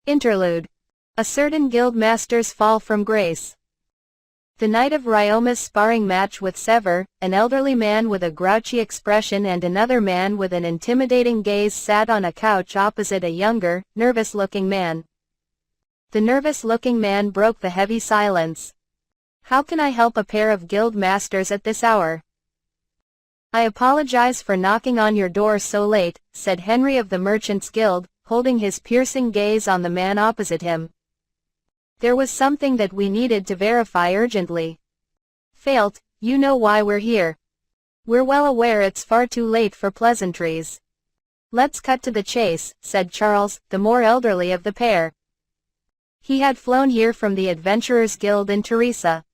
Interlude. A certain guild master's fall from grace. The night of Ryoma's sparring match with Sever, an elderly man with a grouchy expression and another man with an intimidating gaze sat on a couch opposite a younger, nervous-looking man. The nervous-looking man broke the heavy silence. "How can I help a pair of guild masters at this hour?" "I apologize for knocking on your door so late," said Henry of the Merchants Guild, holding his piercing gaze on the man opposite him. "There was something that we needed to verify urgently." "Felt, you know why we're here." "We're well aware it's far too late for pleasantries." "Let's cut to the chase," said Charles, the more elderly of the pair. He had flown here from the Adventurers Guild in Teresa.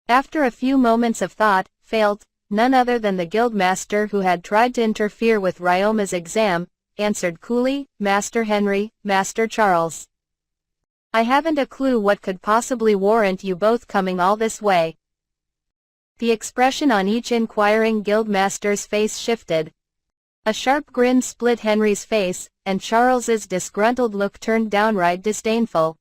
After a few moments of thought, Felt, none other than the guildmaster who had tried to interfere with Ryoma's exam, answered coolly, "Master Henry, Master Charles. I haven't a clue what could possibly warrant you both coming all this way." The expression on each inquiring guildmaster's face shifted. A sharp grin split Henry's face, and Charles's disgruntled look turned downright disdainful.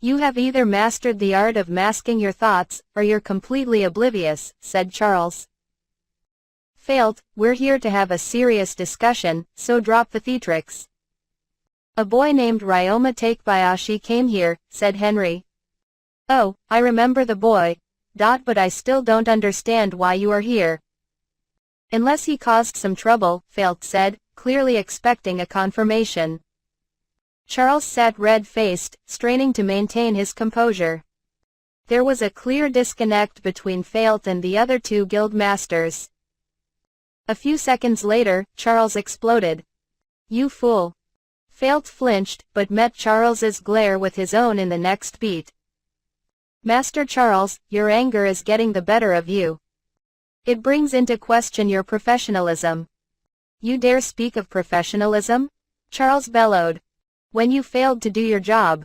"You have either mastered the art of masking your thoughts, or you're completely oblivious," said Charles. "Felt, we're here to have a serious discussion, so drop the theatrics." "A boy named Ryoma Takebayashi came here," said Henry. "Oh, I remember the boy. But I still don't understand why you are here." "Unless he caused some trouble," Felt said, clearly expecting a confirmation. Charles sat red-faced, straining to maintain his composure. There was a clear disconnect between Felt and the other two guild masters. A few seconds later, Charles exploded. "You fool." Felt flinched, but met Charles's glare with his own in the next beat. "Master Charles, your anger is getting the better of you. It brings into question your professionalism." "You dare speak of professionalism?" Charles bellowed. "When you failed to do your job.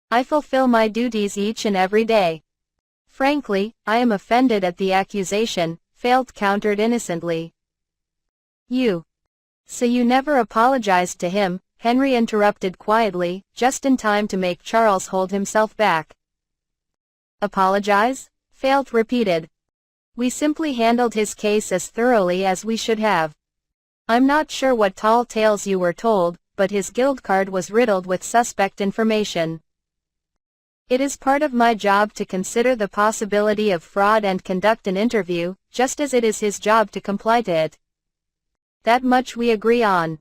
I fulfill my duties each and every day." "Frankly, I am offended at the accusation," Felt countered innocently. So you never apologized to him," Henry interrupted quietly, just in time to make Charles hold himself back. "Apologize?" Felt repeated. "We simply handled his case as thoroughly as we should have. I'm not sure what tall tales you were told, but his guild card was riddled with suspect information. It is part of my job to consider the possibility of fraud and conduct an interview, just as it is his job to comply to it. That much we agree on."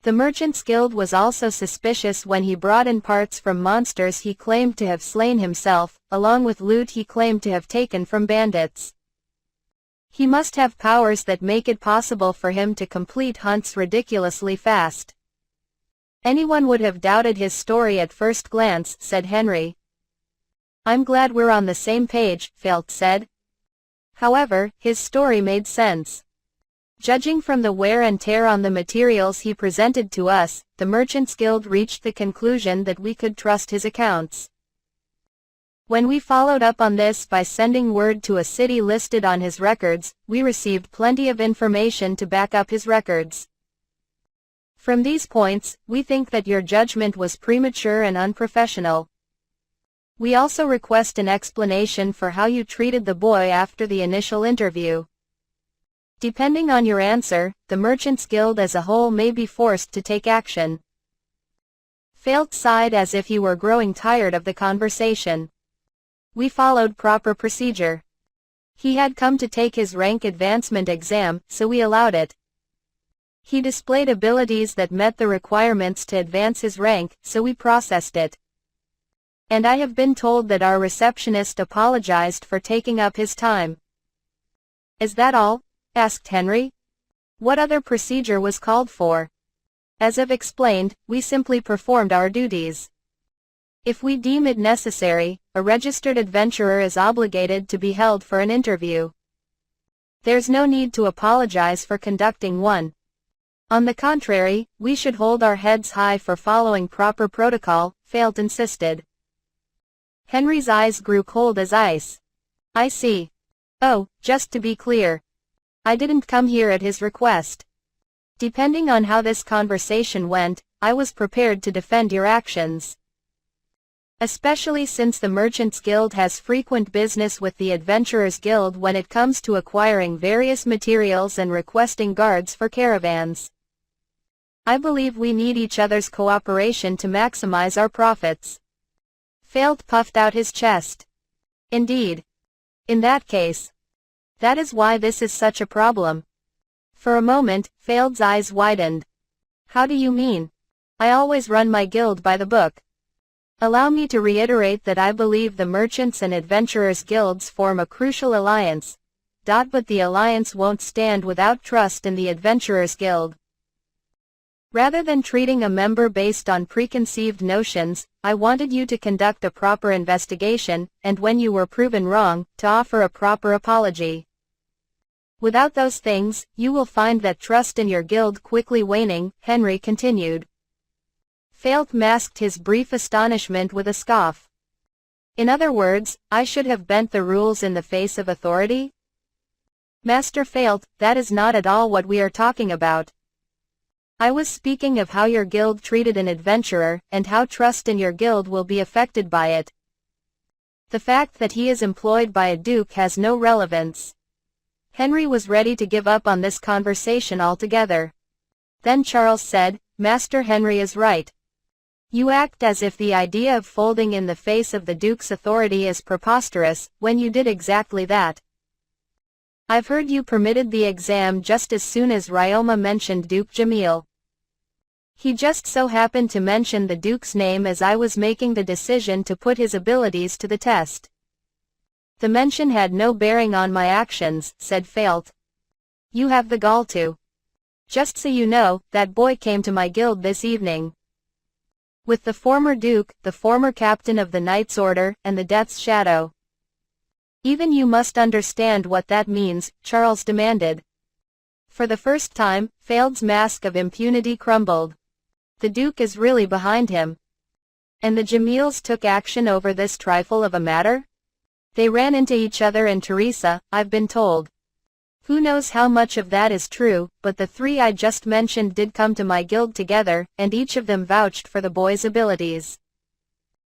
The Merchants Guild was also suspicious when he brought in parts from monsters he claimed to have slain himself, along with loot he claimed to have taken from bandits. He must have powers that make it possible for him to complete hunts ridiculously fast. "Anyone would have doubted his story at first glance," said Henry. "I'm glad we're on the same page," Felt said. However, his story made sense. Judging from the wear and tear on the materials he presented to us, the Merchants Guild reached the conclusion that we could trust his accounts. When we followed up on this by sending word to a city listed on his records, we received plenty of information to back up his records. From these points, we think that your judgment was premature and unprofessional. We also request an explanation for how you treated the boy after the initial interview. Depending on your answer, the Merchants Guild as a whole may be forced to take action." Felt sighed as if he were growing tired of the conversation. "We followed proper procedure. He had come to take his rank advancement exam, so we allowed it. He displayed abilities that met the requirements to advance his rank, so we processed it. And I have been told that our receptionist apologized for taking up his time." "Is that all?" asked Henry. "What other procedure was called for?" "As I've explained, we simply performed our duties. If we deem it necessary, a registered adventurer is obligated to be held for an interview. There's no need to apologize for conducting one. On the contrary, we should hold our heads high for following proper protocol," Felt insisted. Henry's eyes grew cold as ice. "I see. Oh, just to be clear. I didn't come here at his request. Depending on how this conversation went, I was prepared to defend your actions. Especially since the Merchants Guild has frequent business with the Adventurers Guild when it comes to acquiring various materials and requesting guards for caravans. I believe we need each other's cooperation to maximize our profits. Felt puffed out his chest. Indeed. In that case. That is why this is such a problem. For a moment, Fail's eyes widened. How do you mean? I always run my guild by the book. Allow me to reiterate that I believe the Merchants and Adventurers Guilds form a crucial alliance. But the alliance won't stand without trust in the Adventurers Guild. Rather than treating a member based on preconceived notions, I wanted you to conduct a proper investigation, and when you were proven wrong, to offer a proper apology. Without those things, you will find that trust in your guild quickly waning, Henry continued. Felt masked his brief astonishment with a scoff. In other words, I should have bent the rules in the face of authority? Master Felt, that is not at all what we are talking about. I was speaking of how your guild treated an adventurer, and how trust in your guild will be affected by it. The fact that he is employed by a duke has no relevance. Henry was ready to give up on this conversation altogether. Then Charles said, Master Henry is right. You act as if the idea of folding in the face of the duke's authority is preposterous, when you did exactly that. I've heard you permitted the exam just as soon as Ryoma mentioned Duke Jamil. He just so happened to mention the Duke's name as I was making the decision to put his abilities to the test. The mention had no bearing on my actions, said Felt. You have the gall to. Just so you know, that boy came to my guild this evening. With the former Duke, the former captain of the Knight's Order, and the Death's Shadow. Even you must understand what that means, Charles demanded. For the first time, Feld's mask of impunity crumbled. The Duke is really behind him. And the Jamils took action over this trifle of a matter? They ran into each other and Teresa, I've been told. Who knows how much of that is true, but the three I just mentioned did come to my guild together, and each of them vouched for the boy's abilities.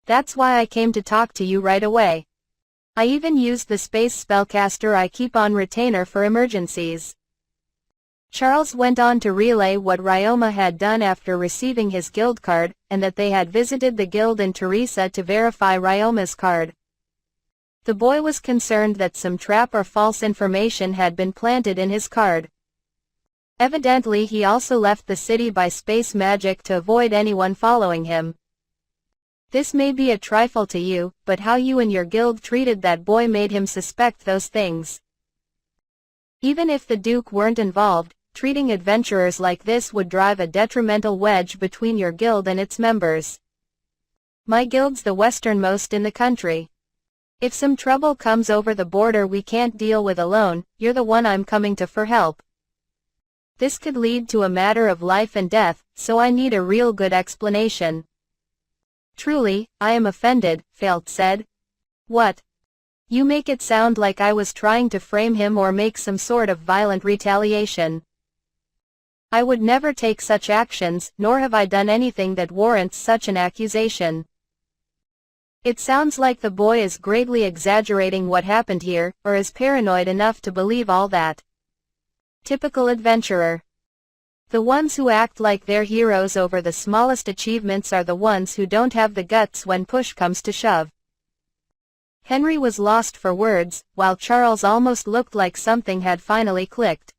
That's why I came to talk to you right away. I even used the space spellcaster I keep on retainer for emergencies. Charles went on to relay what Ryoma had done after receiving his guild card, and that they had visited the guild in Teresa to verify Ryoma's card. The boy was concerned that some trap or false information had been planted in his card. Evidently he also left the city by space magic to avoid anyone following him. This may be a trifle to you, but how you and your guild treated that boy made him suspect those things. Even if the Duke weren't involved, treating adventurers like this would drive a detrimental wedge between your guild and its members. My guild's the westernmost in the country. If some trouble comes over the border we can't deal with alone, you're the one I'm coming to for help. This could lead to a matter of life and death, so I need a real good explanation. Truly, I am offended, Felt said. What? You make it sound like I was trying to frame him or make some sort of violent retaliation. I would never take such actions, nor have I done anything that warrants such an accusation. It sounds like the boy is greatly exaggerating what happened here, or is paranoid enough to believe all that. Typical adventurer. The ones who act like they're heroes over the smallest achievements are the ones who don't have the guts when push comes to shove. Henry was lost for words, while Charles almost looked like something had finally clicked.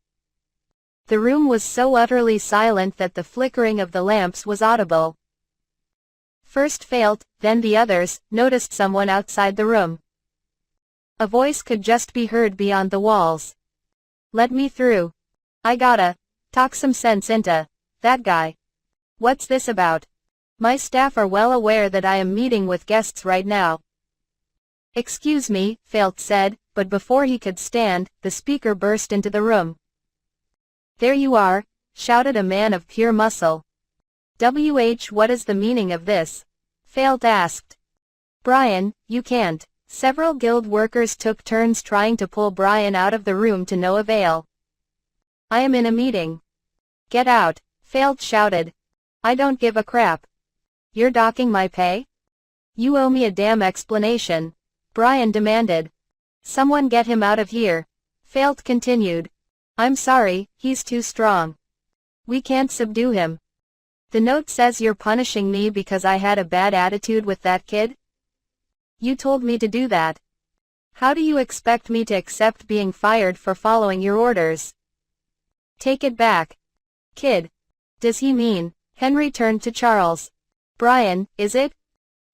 The room was so utterly silent that the flickering of the lamps was audible. First Felt, then the others, noticed someone outside the room. A voice could just be heard beyond the walls. Let me through. I gotta talk some sense into that guy. What's this about? My staff are well aware that I am meeting with guests right now. Excuse me, Felt said, but before he could stand, the speaker burst into the room. There you are, shouted a man of pure muscle. What is the meaning of this? Felt asked. Brian, you can't. Several guild workers took turns trying to pull Brian out of the room to no avail. I am in a meeting. Get out, Felt shouted. I don't give a crap. You're docking my pay? You owe me a damn explanation, Brian demanded. Someone get him out of here, Felt continued. I'm sorry, he's too strong. We can't subdue him. The note says you're punishing me because I had a bad attitude with that kid? You told me to do that. How do you expect me to accept being fired for following your orders? Take it back. Kid. Does he mean? Henry turned to Charles. Brian, is it?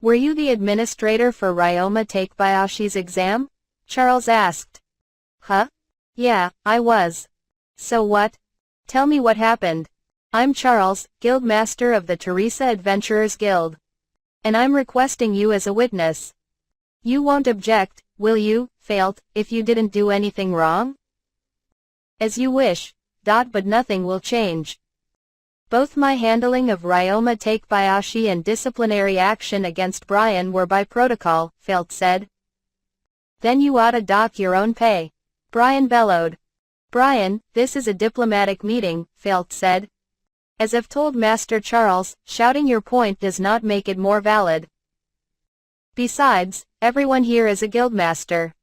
Were you the administrator for Ryoma Takebayashi's exam? Charles asked. Huh? Yeah, I was. So what? Tell me what happened. I'm Charles, Guildmaster of the Teresa Adventurers Guild. And I'm requesting you as a witness. You won't object, will you, Felt, if you didn't do anything wrong? As you wish, but nothing will change. Both my handling of Ryoma Takebayashi and disciplinary action against Brian were by protocol, Felt said. Then you oughta dock your own pay. Brian bellowed. Brian, this is a diplomatic meeting, Felt said. As I've told Master Charles, shouting your point does not make it more valid. Besides, everyone here is a guildmaster.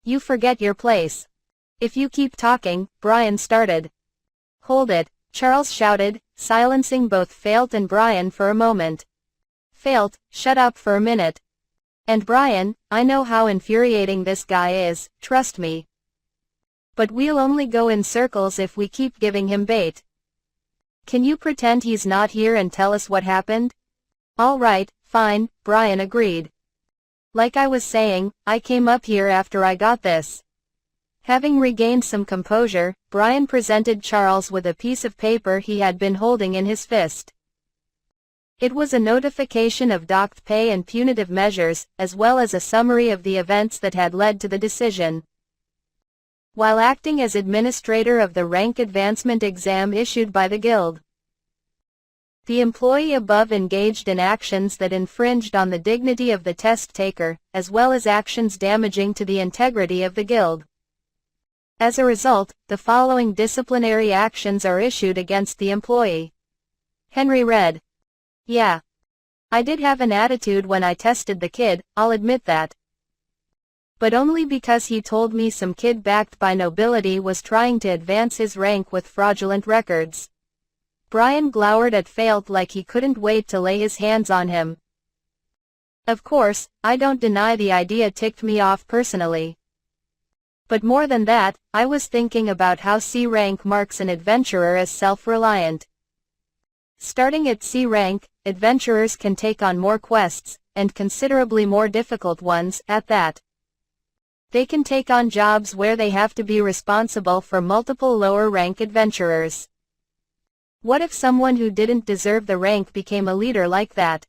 You forget your place. If you keep talking, Brian started. Hold it, Charles shouted, silencing both Felt and Brian for a moment. Felt, shut up for a minute. And Brian, I know how infuriating this guy is, trust me. But we'll only go in circles if we keep giving him bait. Can you pretend he's not here and tell us what happened? All right, fine, Brian agreed. Like I was saying, I came up here after I got this. Having regained some composure, Brian presented Charles with a piece of paper he had been holding in his fist. It was a notification of docked pay and punitive measures, as well as a summary of the events that had led to the decision. While acting as administrator of the rank advancement exam issued by the Guild, the employee above engaged in actions that infringed on the dignity of the test taker, as well as actions damaging to the integrity of the Guild. As a result, the following disciplinary actions are issued against the employee. Henry read. Yeah. I did have an attitude when I tested the kid, I'll admit that. But only because he told me some kid backed by nobility was trying to advance his rank with fraudulent records. Brian glowered at Felt like he couldn't wait to lay his hands on him. Of course, I don't deny the idea ticked me off personally. But more than that, I was thinking about how C rank marks an adventurer as self-reliant. Starting at C rank, adventurers can take on more quests, and considerably more difficult ones, at that. They can take on jobs where they have to be responsible for multiple lower-rank adventurers. What if someone who didn't deserve the rank became a leader like that?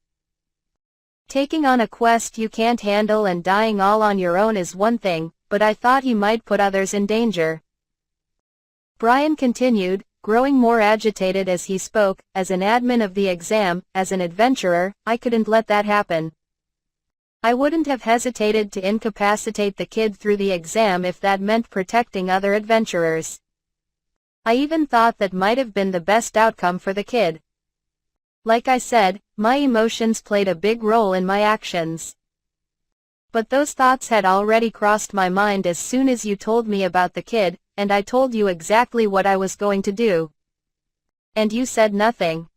Taking on a quest you can't handle and dying all on your own is one thing, but I thought he might put others in danger. Brian continued, growing more agitated as he spoke. As an admin of the exam, as an adventurer, I couldn't let that happen. I wouldn't have hesitated to incapacitate the kid through the exam if that meant protecting other adventurers. I even thought that might have been the best outcome for the kid. Like I said, my emotions played a big role in my actions. But those thoughts had already crossed my mind as soon as you told me about the kid, and I told you exactly what I was going to do. And you said nothing.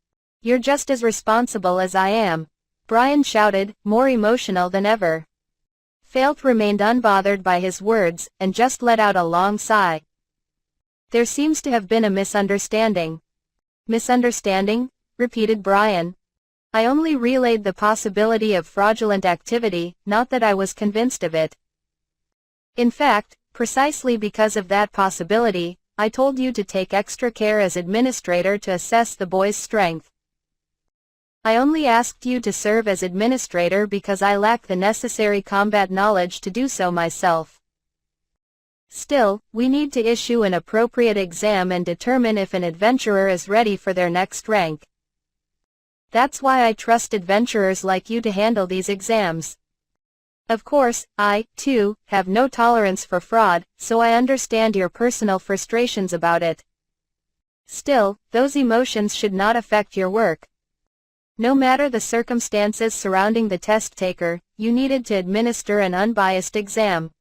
You're just as responsible as I am, Brian shouted, more emotional than ever. Felt remained unbothered by his words, and just let out a long sigh. There seems to have been a misunderstanding. Misunderstanding? Repeated Brian. I only relayed the possibility of fraudulent activity, not that I was convinced of it. In fact, precisely because of that possibility, I told you to take extra care as administrator to assess the boy's strength. I only asked you to serve as administrator because I lack the necessary combat knowledge to do so myself. Still, we need to issue an appropriate exam and determine if an adventurer is ready for their next rank. That's why I trust adventurers like you to handle these exams. Of course, I, too, have no tolerance for fraud, so I understand your personal frustrations about it. Still, those emotions should not affect your work. No matter the circumstances surrounding the test taker, you needed to administer an unbiased exam.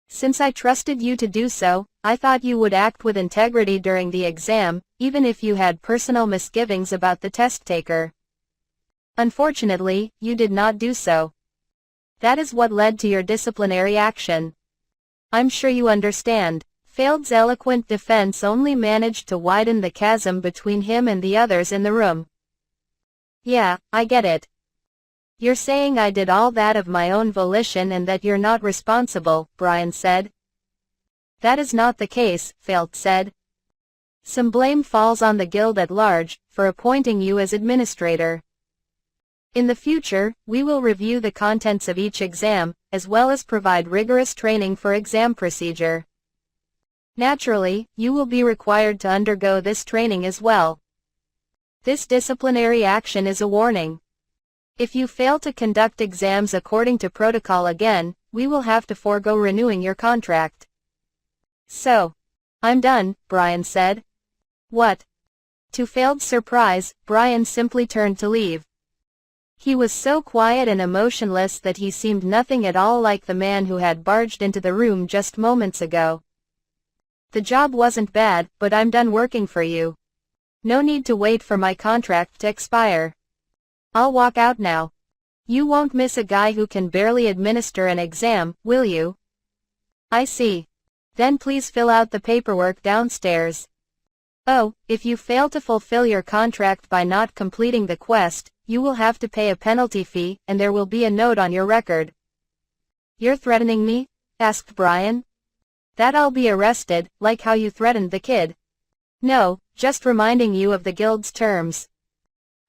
Since I trusted you to do so, I thought you would act with integrity during the exam, even if you had personal misgivings about the test taker. Unfortunately, you did not do so. That is what led to your disciplinary action. I'm sure you understand. Field's eloquent defense only managed to widen the chasm between him and the others in the room. Yeah, I get it. You're saying I did all that of my own volition and that you're not responsible, Brian said. That is not the case, Felt said. Some blame falls on the guild at large, for appointing you as administrator. In the future, we will review the contents of each exam, as well as provide rigorous training for exam procedure. Naturally, you will be required to undergo this training as well. This disciplinary action is a warning. If you fail to conduct exams according to protocol again, we will have to forego renewing your contract. So, I'm done, Brian said. What? To Field's surprise, Brian simply turned to leave. He was so quiet and emotionless that he seemed nothing at all like the man who had barged into the room just moments ago. The job wasn't bad, but I'm done working for you. No need to wait for my contract to expire. I'll walk out now. You won't miss a guy who can barely administer an exam, will you? I see. Then please fill out the paperwork downstairs. Oh, if you fail to fulfill your contract by not completing the quest, you will have to pay a penalty fee, and there will be a note on your record. You're threatening me? Asked Brian. That I'll be arrested, like how you threatened the kid. No, just reminding you of the guild's terms.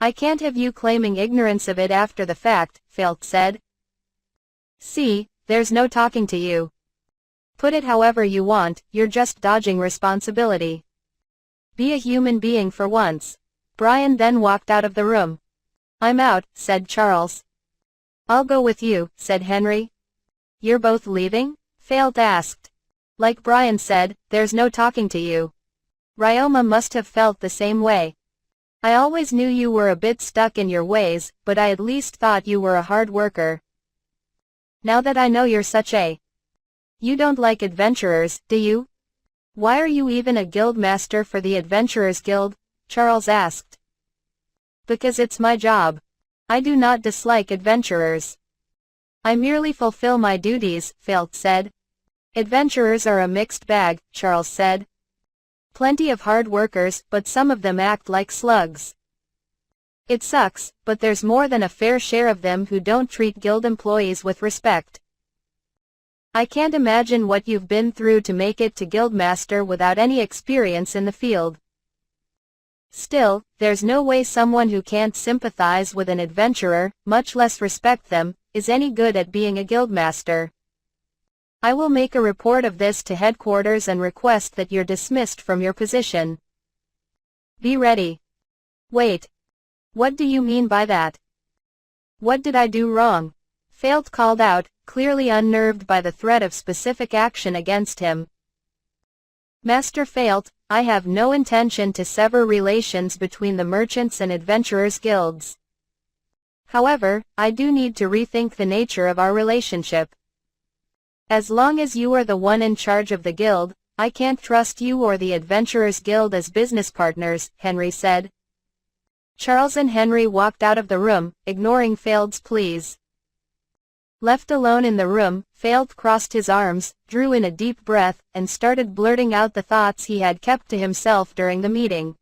I can't have you claiming ignorance of it after the fact, Felt said. See, there's no talking to you. Put it however you want, you're just dodging responsibility. Be a human being for once. Brian then walked out of the room. I'm out, said Charles. I'll go with you, said Henry. You're both leaving? Felt asked. Like Brian said, there's no talking to you. Ryoma must have felt the same way. I always knew you were a bit stuck in your ways, but I at least thought you were a hard worker. Now that I know you're such a... You don't like adventurers, do you? Why are you even a guild master for the Adventurers Guild? Charles asked. Because it's my job. I do not dislike adventurers. I merely fulfill my duties, Felt said. Adventurers are a mixed bag, Charles said. Plenty of hard workers, but some of them act like slugs. It sucks, but there's more than a fair share of them who don't treat guild employees with respect. I can't imagine what you've been through to make it to guildmaster without any experience in the field. Still, there's no way someone who can't sympathize with an adventurer, much less respect them, is any good at being a guildmaster. I will make a report of this to headquarters and request that you're dismissed from your position. Be ready. Wait. What do you mean by that? What did I do wrong? Felt called out, clearly unnerved by the threat of specific action against him. Master Felt, I have no intention to sever relations between the merchants and adventurers guilds. However, I do need to rethink the nature of our relationship. As long as you are the one in charge of the guild, I can't trust you or the Adventurers Guild as business partners, Henry said. Charles and Henry walked out of the room, ignoring Feld's pleas. Left alone in the room, Feld crossed his arms, drew in a deep breath, and started blurting out the thoughts he had kept to himself during the meeting.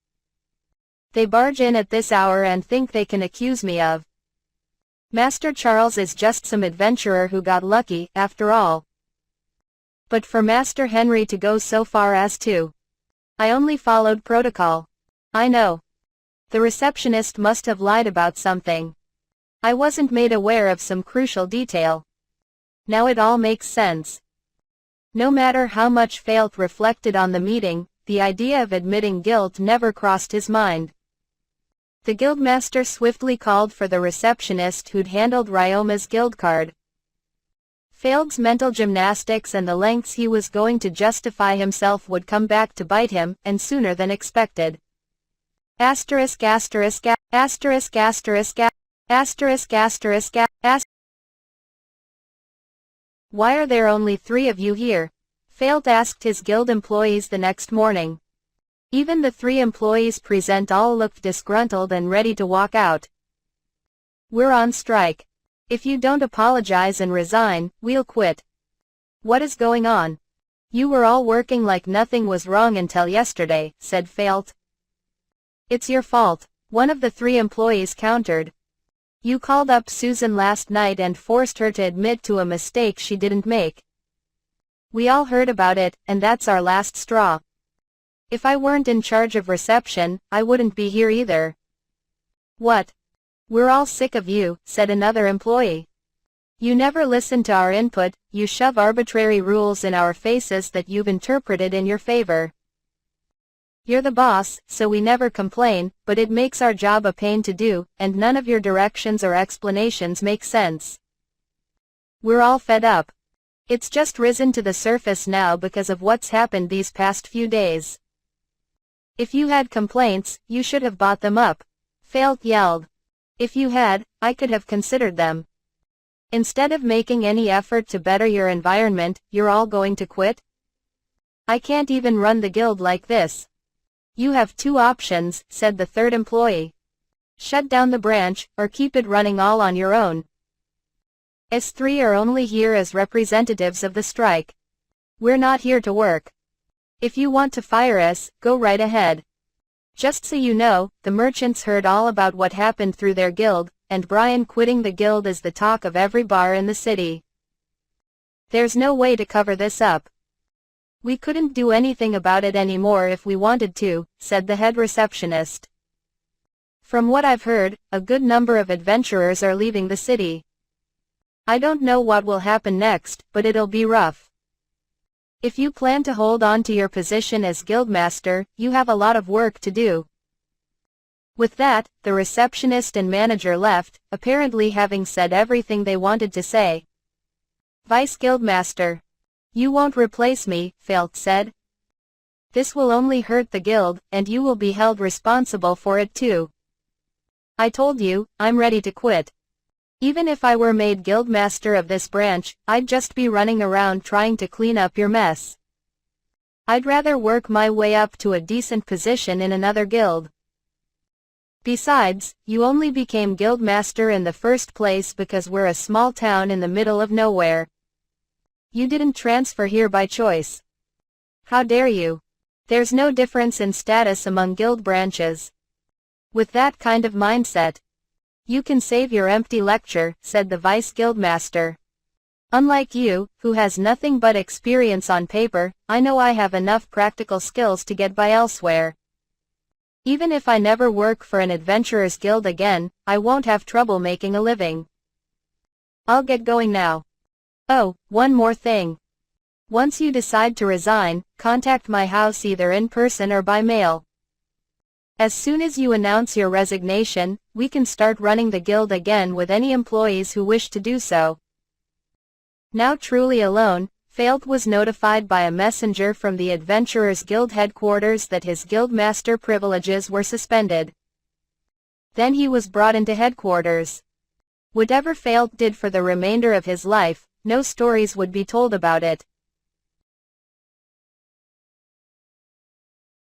They barge in at this hour and think they can accuse me of. Master Charles is just some adventurer who got lucky, after all. But for Master Henry to go so far as to... I only followed protocol. I know. The receptionist must have lied about something. I wasn't made aware of some crucial detail. Now it all makes sense. No matter how much Felt reflected on the meeting, the idea of admitting guilt never crossed his mind. The guildmaster swiftly called for the receptionist who'd handled Ryoma's guild card. Failed's mental gymnastics and the lengths he was going to justify himself would come back to bite him, and sooner than expected. Asterisk asterisk asterisk asterisk asterisk asterisk asterisk. Why are there only 3 of you here? Failed asked his guild employees the next morning. Even the 3 employees present all looked disgruntled and ready to walk out. We're on strike. If you don't apologize and resign, we'll quit. What is going on? You were all working like nothing was wrong until yesterday, said Failt. It's your fault, one of the 3 employees countered. You called up Susan last night and forced her to admit to a mistake she didn't make. We all heard about it, and that's our last straw. If I weren't in charge of reception, I wouldn't be here either. What? We're all sick of you, said another employee. You never listen to our input, you shove arbitrary rules in our faces that you've interpreted in your favor. You're the boss, so we never complain, but it makes our job a pain to do, and none of your directions or explanations make sense. We're all fed up. It's just risen to the surface now because of what's happened these past few days. If you had complaints, you should have brought them up. Failt yelled. If you had, I could have considered them. Instead of making any effort to better your environment, you're all going to quit? I can't even run the guild like this. You have 2 options, said the 3rd employee. Shut down the branch, or keep it running all on your own. Us 3 are only here as representatives of the strike. We're not here to work. If you want to fire us, go right ahead. Just so you know, the merchants heard all about what happened through their guild, and Brian quitting the guild is the talk of every bar in the city. There's no way to cover this up. We couldn't do anything about it anymore if we wanted to, said the head receptionist. From what I've heard, a good number of adventurers are leaving the city. I don't know what will happen next, but it'll be rough. If you plan to hold on to your position as guildmaster, you have a lot of work to do. With that, the receptionist and manager left, apparently having said everything they wanted to say. Vice Guildmaster. You won't replace me, Failt said. This will only hurt the guild, and you will be held responsible for it too. I told you, I'm ready to quit. Even if I were made guildmaster of this branch, I'd just be running around trying to clean up your mess. I'd rather work my way up to a decent position in another guild. Besides, you only became guildmaster in the first place because we're a small town in the middle of nowhere. You didn't transfer here by choice. How dare you? There's no difference in status among guild branches. With that kind of mindset, you can save your empty lecture, said the vice guildmaster. Unlike you, who has nothing but experience on paper, I know I have enough practical skills to get by elsewhere. Even if I never work for an adventurer's guild again, I won't have trouble making a living. I'll get going now. Oh, one more thing. Once you decide to resign, contact my house either in person or by mail. As soon as you announce your resignation, we can start running the guild again with any employees who wish to do so. Now truly alone, Failt was notified by a messenger from the Adventurers Guild headquarters that his guildmaster privileges were suspended. Then he was brought into headquarters. Whatever Failt did for the remainder of his life, no stories would be told about it.